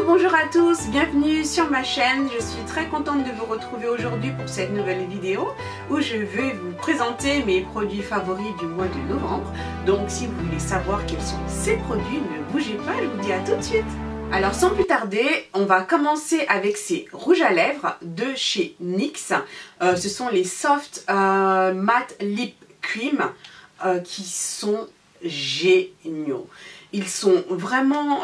Bonjour à tous, bienvenue sur ma chaîne. Je suis très contente de vous retrouver aujourd'hui pour cette nouvelle vidéo où je vais vous présenter mes produits favoris du mois de novembre. Donc si vous voulez savoir quels sont ces produits, ne bougez pas, je vous dis à tout de suite. Alors sans plus tarder, on va commencer avec ces rouges à lèvres de chez NYX. Ce sont les Soft Matte Lip Cream qui sont géniaux. Ils sont vraiment...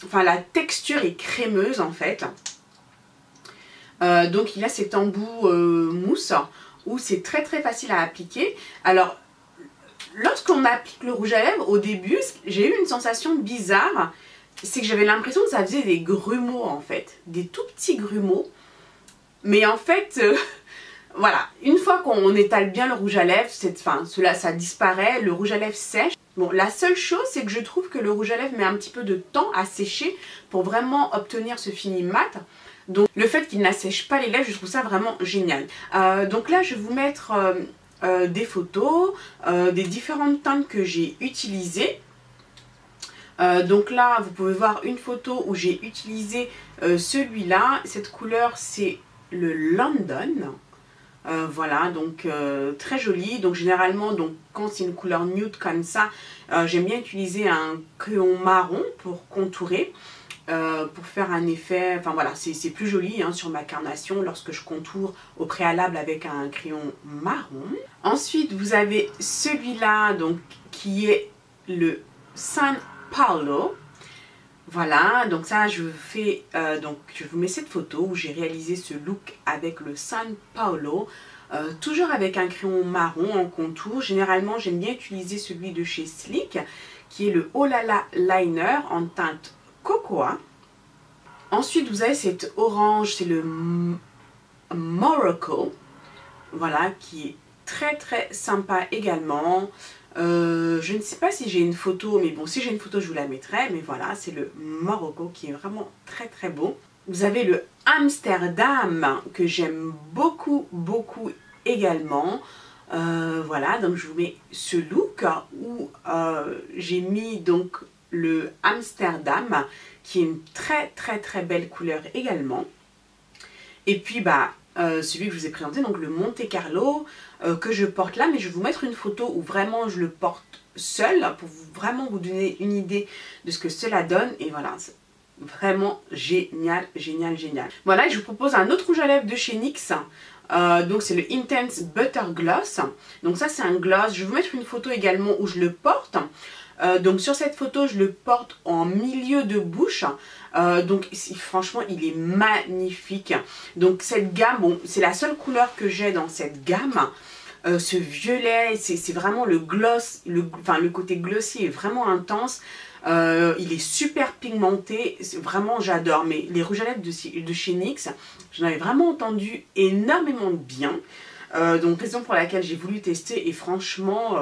Enfin, la texture est crémeuse en fait. Donc il a cet embout mousse où c'est très facile à appliquer. Alors, lorsqu'on applique le rouge à lèvres, au début, j'ai eu une sensation bizarre. C'est que j'avais l'impression que ça faisait des grumeaux en fait. Des tout petits grumeaux. Mais en fait... Voilà, une fois qu'on étale bien le rouge à lèvres, cela ça disparaît, le rouge à lèvres sèche. Bon, la seule chose, c'est que je trouve que le rouge à lèvres met un petit peu de temps à sécher pour vraiment obtenir ce fini mat. Donc le fait qu'il n'assèche pas les lèvres, je trouve ça vraiment génial. Donc là, je vais vous mettre des photos des différentes teintes que j'ai utilisées. Donc là, vous pouvez voir une photo où j'ai utilisé celui-là. Cette couleur, c'est le London. Voilà, donc très joli. Donc généralement, quand c'est une couleur nude comme ça, j'aime bien utiliser un crayon marron pour contourer, pour faire un effet. Enfin voilà, c'est plus joli hein, sur ma carnation lorsque je contoure au préalable avec un crayon marron. Ensuite, vous avez celui-là, donc qui est le San Paolo. Voilà, donc ça je vous mets cette photo où j'ai réalisé ce look avec le San Paolo, toujours avec un crayon marron en contour. Généralement j'aime bien utiliser celui de chez Sleek qui est le Oh La La Liner en teinte cocoa. Ensuite vous avez cet orange, c'est le Morocco, voilà, qui est très sympa également. Je ne sais pas si j'ai une photo, mais bon, si j'ai une photo, je vous la mettrai. Mais voilà, c'est le Morocco qui est vraiment très beau. Vous avez le Amsterdam que j'aime beaucoup également. Voilà, donc je vous mets ce look où j'ai mis donc le Amsterdam qui est une très belle couleur également. Et puis celui que je vous ai présenté, donc le Monte Carlo que je porte là, mais je vais vous mettre une photo où vraiment je le porte seul pour vraiment vous donner une idée de ce que cela donne. Et voilà, c'est vraiment génial. Voilà, je vous propose un autre rouge à lèvres de chez NYX. Donc c'est le Intense Butter Gloss. Donc ça c'est un gloss, je vais vous mettre une photo également où je le porte. Donc sur cette photo je le porte en milieu de bouche. Donc franchement il est magnifique. Donc cette gamme, bon c'est la seule couleur que j'ai dans cette gamme. Ce violet, c'est vraiment le gloss, le côté glossy est vraiment intense. Il est super pigmenté, vraiment j'adore. Mais les rouges à lèvres de chez NYX, j'en avais vraiment entendu énormément de bien. Donc raison pour laquelle j'ai voulu tester et franchement...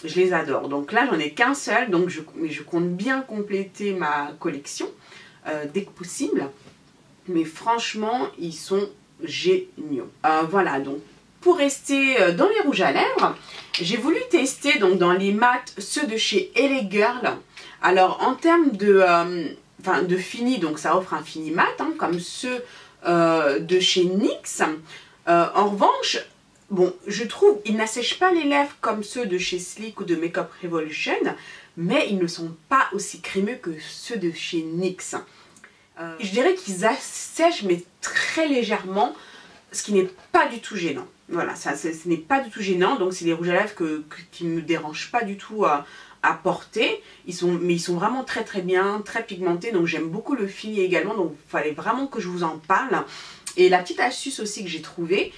je les adore. Donc là, j'en ai qu'un seul, mais je compte bien compléter ma collection dès que possible. Mais franchement, ils sont géniaux. Voilà, donc pour rester dans les rouges à lèvres, j'ai voulu tester donc dans les mats ceux de chez LA Girl. Alors en termes de fini, donc ça offre un fini mat, hein, comme ceux de chez NYX. En revanche, bon, je trouve ils n'assèchent pas les lèvres comme ceux de chez Sleek ou de Makeup Revolution, mais ils ne sont pas aussi crémeux que ceux de chez NYX. Je dirais qu'ils assèchent mais très légèrement, ce qui n'est pas du tout gênant. Voilà, ce n'est pas du tout gênant, donc c'est des rouges à lèvres qui ne me dérangent pas du tout à porter. Mais ils sont vraiment très bien, très pigmentés, donc j'aime beaucoup le fini également, donc il fallait vraiment que je vous en parle. Et la petite astuce aussi que j'ai trouvée,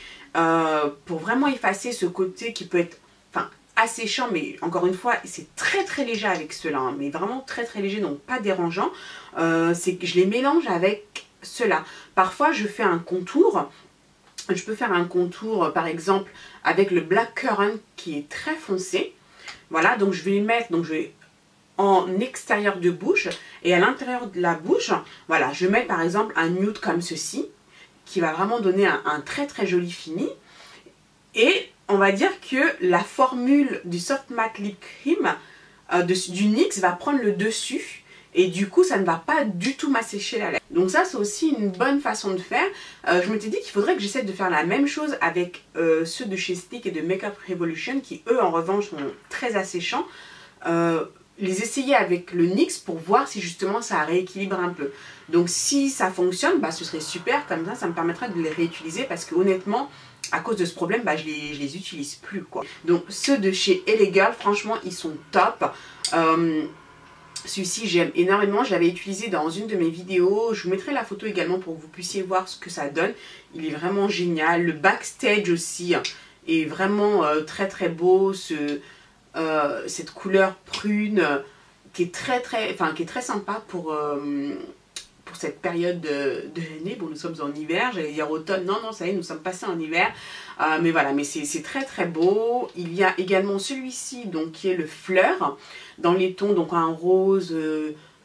pour vraiment effacer ce côté qui peut être asséchant, mais encore une fois c'est très léger avec ceux-là, hein, mais vraiment très léger, donc pas dérangeant, c'est que je les mélange avec ceux-là. Parfois je fais un contour, je peux faire un contour par exemple avec le Black Currant qui est très foncé. Voilà, donc je vais les mettre, donc je vais en extérieur de bouche et à l'intérieur de la bouche, voilà, je mets par exemple un nude comme ceci qui va vraiment donner un très joli fini. Et on va dire que la formule du Soft Matte Lip Cream du NYX va prendre le dessus et du coup ça ne va pas du tout m'assécher la lèvre. Donc ça c'est aussi une bonne façon de faire. Je m'étais dit qu'il faudrait que j'essaie de faire la même chose avec ceux de chez Stick et de Makeup Revolution qui eux en revanche sont très asséchants. Les essayer avec le NYX pour voir si justement ça rééquilibre un peu. Donc si ça fonctionne, bah, ce serait super, comme ça me permettrait de les réutiliser parce que honnêtement à cause de ce problème bah, je les utilise plus quoi. Donc ceux de chez LA Girl franchement ils sont top. Celui-ci j'aime énormément, je l'avais utilisé dans une de mes vidéos, je vous mettrai la photo également pour que vous puissiez voir ce que ça donne. Il est vraiment génial, le backstage aussi est vraiment très très beau, cette couleur prune qui est très sympa pour cette période de l'année. Bon nous sommes en hiver, j'allais dire automne, non ça y est nous sommes passés en hiver, mais voilà, mais c'est très très beau. Il y a également celui-ci donc qui est le fleur dans les tons donc un rose,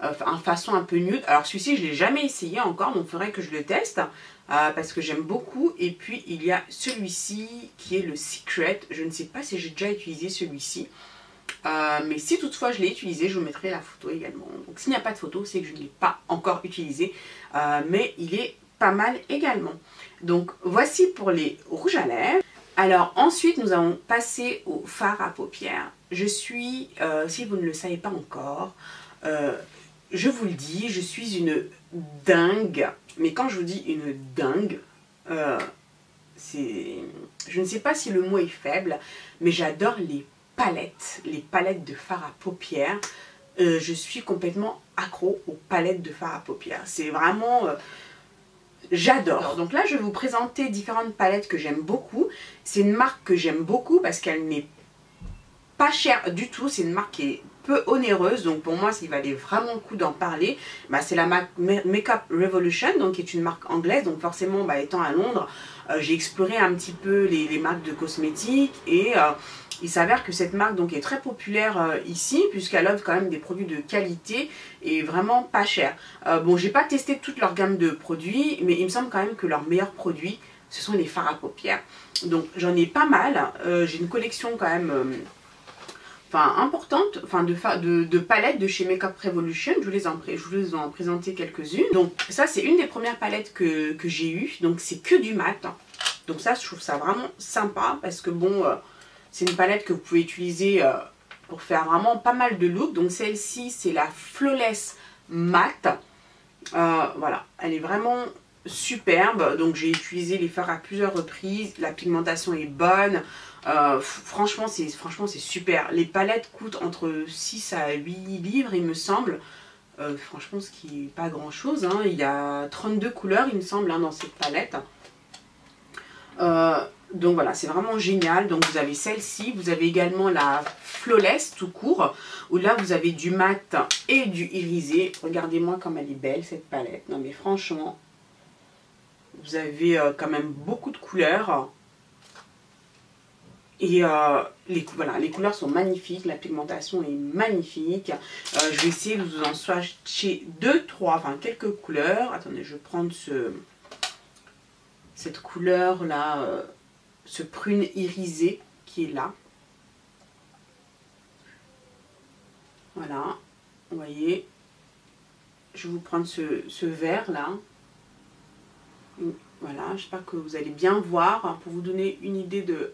un façon un peu nude. Alors celui-ci je ne l'ai jamais essayé encore donc il faudrait que je le teste parce que j'aime beaucoup. Et puis il y a celui-ci qui est le Secret, je ne sais pas si j'ai déjà utilisé celui-ci. Mais si toutefois je l'ai utilisé, je vous mettrai la photo également. Donc s'il n'y a pas de photo, c'est que je ne l'ai pas encore utilisé. Mais il est pas mal également. Donc voici pour les rouges à lèvres. Alors ensuite nous allons passer au fard à paupières. Je suis, si vous ne le savez pas encore, je vous le dis, je suis une dingue. Mais quand je vous dis une dingue, je ne sais pas si le mot est faible, mais j'adore les palettes de fard à paupières. Je suis complètement accro aux palettes de fard à paupières. C'est vraiment... j'adore. Donc là, je vais vous présenter différentes palettes que j'aime beaucoup. C'est une marque que j'aime beaucoup parce qu'elle n'est pas chère du tout. C'est une marque qui est peu onéreuse. Donc pour moi, s'il valait vraiment le coup d'en parler, bah, c'est la marque Makeup Revolution, donc qui est une marque anglaise. Donc forcément, bah, étant à Londres, j'ai exploré un petit peu les marques de cosmétiques et... il s'avère que cette marque donc est très populaire ici puisqu'elle offre quand même des produits de qualité et vraiment pas cher. Bon, j'ai pas testé toute leur gamme de produits, mais il me semble quand même que leurs meilleurs produits ce sont les fards à paupières. Donc j'en ai pas mal. J'ai une collection quand même importante de palettes de chez Makeup Revolution. Je vous en présenter quelques-unes. Donc ça c'est une des premières palettes que j'ai eues. Donc c'est que du mat. Donc ça je trouve ça vraiment sympa parce que bon... c'est une palette que vous pouvez utiliser pour faire vraiment pas mal de looks. Donc celle-ci, c'est la Flawless Matte. Voilà, elle est vraiment superbe. Donc j'ai utilisé les fards à plusieurs reprises. La pigmentation est bonne. Franchement, c'est super. Les palettes coûtent entre 6 à 8 livres, il me semble. Franchement, ce qui n'est pas grand-chose. Hein. Il y a 32 couleurs, il me semble, hein, dans cette palette. Donc voilà, c'est vraiment génial. Donc vous avez celle-ci, vous avez également la Flawless tout court, où là vous avez du mat et du irisé. Regardez-moi comme elle est belle cette palette. Non mais franchement, vous avez quand même beaucoup de couleurs. Et les couleurs sont magnifiques, la pigmentation est magnifique. Je vais essayer de vous en swatcher quelques couleurs. Attendez, je vais prendre cette couleur là, ce prune irisé qui est là. Voilà, vous voyez. Je vais vous prendre ce vert là. Voilà, j'espère que vous allez bien voir pour vous donner une idée de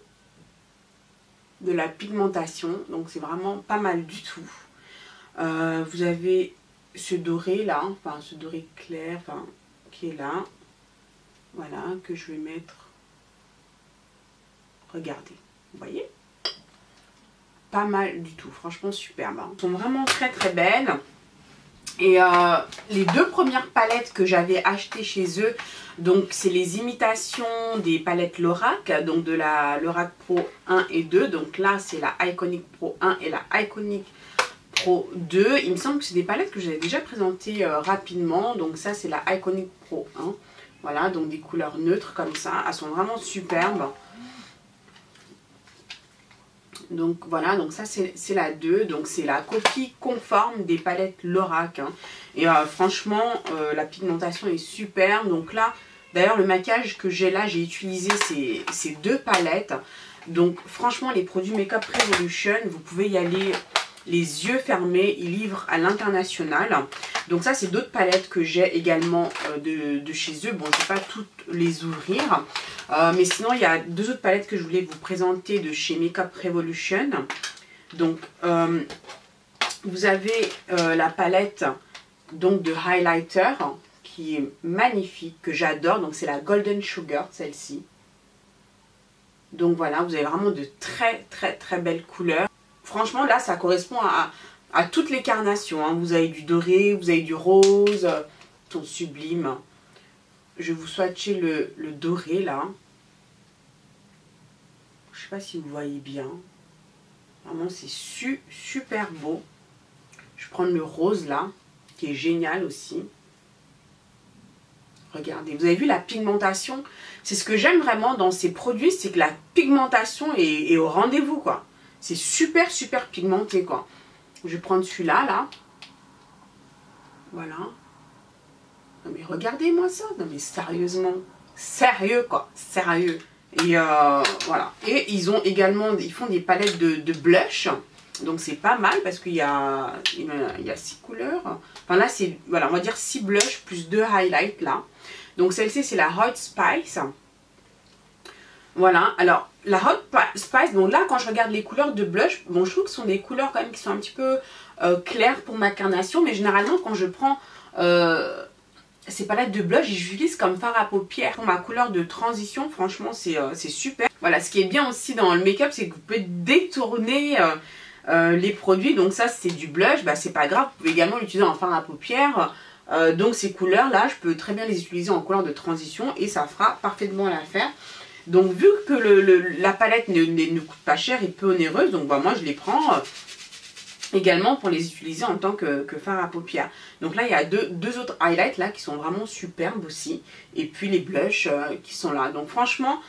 la pigmentation. Donc c'est vraiment pas mal du tout. Vous avez ce doré là, ce doré clair qui est là. Voilà, que je vais mettre. Regardez, vous voyez? Pas mal du tout, franchement superbe. Hein. Elles sont vraiment très très belles. Et les deux premières palettes que j'avais achetées chez eux, donc c'est les imitations des palettes Lorac, donc de la Lorac Pro 1 et 2. Donc là c'est la Iconic Pro 1 et la Iconic Pro 2. Il me semble que c'est des palettes que j'avais déjà présentées rapidement. Donc ça c'est la Iconic Pro 1. Voilà, donc des couleurs neutres comme ça. Elles sont vraiment superbes. Donc voilà, donc ça c'est la 2. Donc c'est la copie conforme des palettes Lorac. Hein. Et franchement, la pigmentation est superbe. Donc là, d'ailleurs le maquillage que j'ai là, j'ai utilisé ces deux palettes. Donc franchement, les produits Makeup Revolution, vous pouvez y aller les yeux fermés, ils livrent à l'international. Donc ça c'est d'autres palettes que j'ai également de chez eux. Bon, je ne vais pas toutes les ouvrir. Mais sinon il y a deux autres palettes que je voulais vous présenter de chez Makeup Revolution. Donc vous avez la palette donc, de highlighter qui est magnifique, que j'adore. Donc c'est la Golden Sugar, celle-ci. Donc voilà, vous avez vraiment de très belles couleurs. Franchement là ça correspond à toutes les carnations, hein. Vous avez du doré, vous avez du rose, ton sublime. Je vais vous swatcher le doré là. Je sais pas si vous voyez bien. Vraiment c'est super beau. Je vais prendre le rose là, qui est génial aussi. Regardez, vous avez vu la pigmentation? C'est ce que j'aime vraiment dans ces produits, c'est que la pigmentation est au rendez-vous quoi. C'est super pigmenté quoi. Je vais prendre celui-là là. Voilà. Non mais regardez-moi ça. Non mais sérieusement. Sérieux quoi. Sérieux. Et voilà. Et ils ont également, ils font des palettes de blush. Donc c'est pas mal parce qu'il y a 6 couleurs. Enfin là c'est, voilà, on va dire 6 blushs plus 2 highlights là. Donc celle-ci c'est la Hot Spice. Voilà, alors la Hot Spice, donc là quand je regarde les couleurs de blush, bon je trouve que ce sont des couleurs quand même qui sont un petit peu claires pour ma carnation. Mais généralement quand je prends ces palettes de blush, j'utilise comme fard à paupières pour ma couleur de transition. Franchement c'est super. Voilà, ce qui est bien aussi dans le make-up, c'est que vous pouvez détourner les produits. Donc ça c'est du blush, bah c'est pas grave, vous pouvez également l'utiliser en fard à paupières. Donc ces couleurs là je peux très bien les utiliser en couleur de transition et ça fera parfaitement l'affaire. Donc vu que la palette ne coûte pas cher et peu onéreuse, donc bah, moi je les prends également pour les utiliser en tant que fard à paupières. Donc là il y a deux autres highlights là qui sont vraiment superbes aussi. Et puis les blushs qui sont là. Donc franchement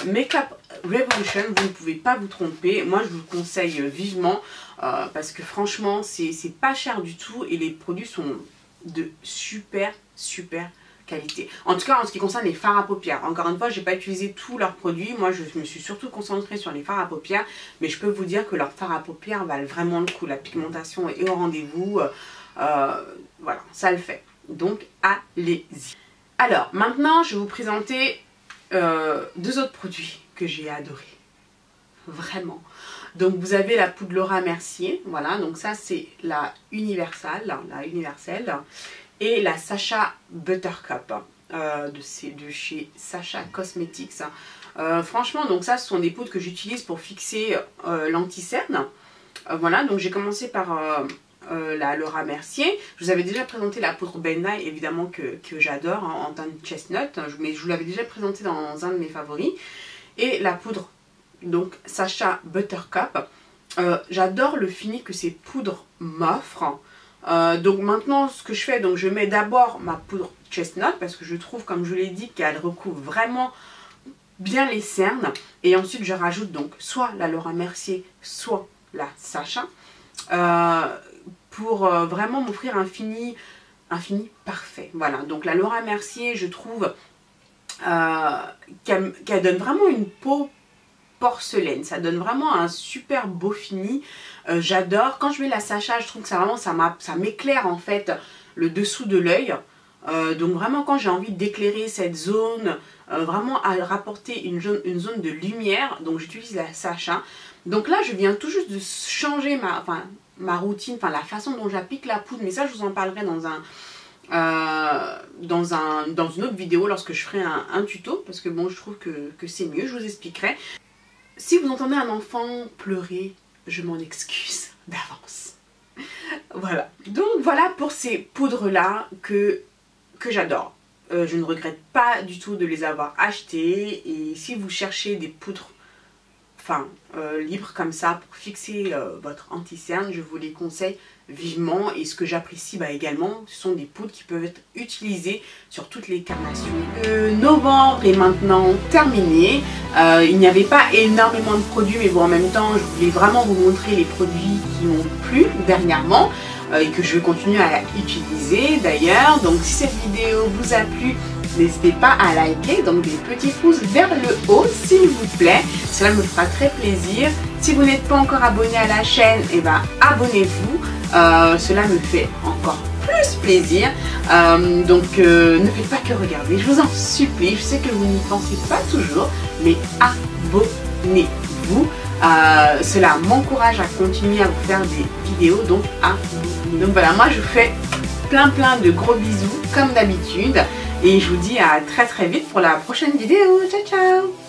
Makeup Revolution, vous ne pouvez pas vous tromper. Moi je vous le conseille vivement parce que franchement c'est pas cher du tout et les produits sont de super qualité. En tout cas en ce qui concerne les fards à paupières. Encore une fois, j'ai pas utilisé tous leurs produits. Moi je me suis surtout concentrée sur les fards à paupières. Mais je peux vous dire que leurs fards à paupières valent vraiment le coup. La pigmentation est au rendez-vous. Voilà, ça le fait. Donc allez-y. Alors maintenant je vais vous présenter deux autres produits que j'ai adorés. Vraiment. Donc vous avez la poudre Laura Mercier. Voilà, donc ça c'est la universelle. Et la Sacha Buttercup de chez Sacha Cosmetics. Franchement, donc ça ce sont des poudres que j'utilise pour fixer l'anti-cerne. Voilà, donc j'ai commencé par la Laura Mercier. Je vous avais déjà présenté la poudre Ben Nye, évidemment que j'adore, hein, en teinte chestnut. Mais je vous l'avais déjà présenté dans un de mes favoris. Et la poudre, donc Sacha Buttercup. J'adore le fini que ces poudres m'offrent. Donc maintenant ce que je fais, donc je mets d'abord ma poudre chestnut parce que je trouve, comme je l'ai dit, qu'elle recouvre vraiment bien les cernes. Et ensuite je rajoute donc soit la Laura Mercier, soit la Sacha pour vraiment m'offrir un fini parfait. Voilà, donc la Laura Mercier, je trouve qu'elle donne vraiment une peau porcelaine, ça donne vraiment un super beau fini. J'adore. Quand je mets la Sacha, je trouve que ça m'éclaire en fait le dessous de l'œil. Donc vraiment quand j'ai envie d'éclairer cette zone, vraiment à rapporter une zone de lumière, donc j'utilise la Sacha. Donc là je viens tout juste de changer ma routine, enfin la façon dont j'applique la poudre, mais ça je vous en parlerai dans une autre vidéo lorsque je ferai un tuto, parce que bon je trouve que c'est mieux, je vous expliquerai. Si vous entendez un enfant pleurer, je m'en excuse d'avance. Voilà. Donc voilà pour ces poudres là que j'adore. Je ne regrette pas du tout de les avoir achetées. Et si vous cherchez des poudres libres comme ça pour fixer votre anti-cerne, je vous les conseille vivement. Et ce que j'apprécie également, ce sont des poudres qui peuvent être utilisées sur toutes les carnations. Novembre est maintenant terminé. Il n'y avait pas énormément de produits, mais bon, en même temps je voulais vraiment vous montrer les produits qui m'ont plu dernièrement et que je vais continuer à utiliser d'ailleurs. Donc si cette vidéo vous a plu, n'hésitez pas à liker, donc des petits pouces vers le haut s'il vous plaît, cela me fera très plaisir. Si vous n'êtes pas encore abonné à la chaîne, et ben abonnez-vous. Cela me fait encore plus plaisir. Donc ne faites pas que regarder, je vous en supplie. Je sais que vous n'y pensez pas toujours, mais abonnez-vous. Cela m'encourage à continuer à vous faire des vidéos, donc abonnez-vous. Donc voilà, moi je vous fais plein de gros bisous comme d'habitude et je vous dis à très vite pour la prochaine vidéo. Ciao ciao.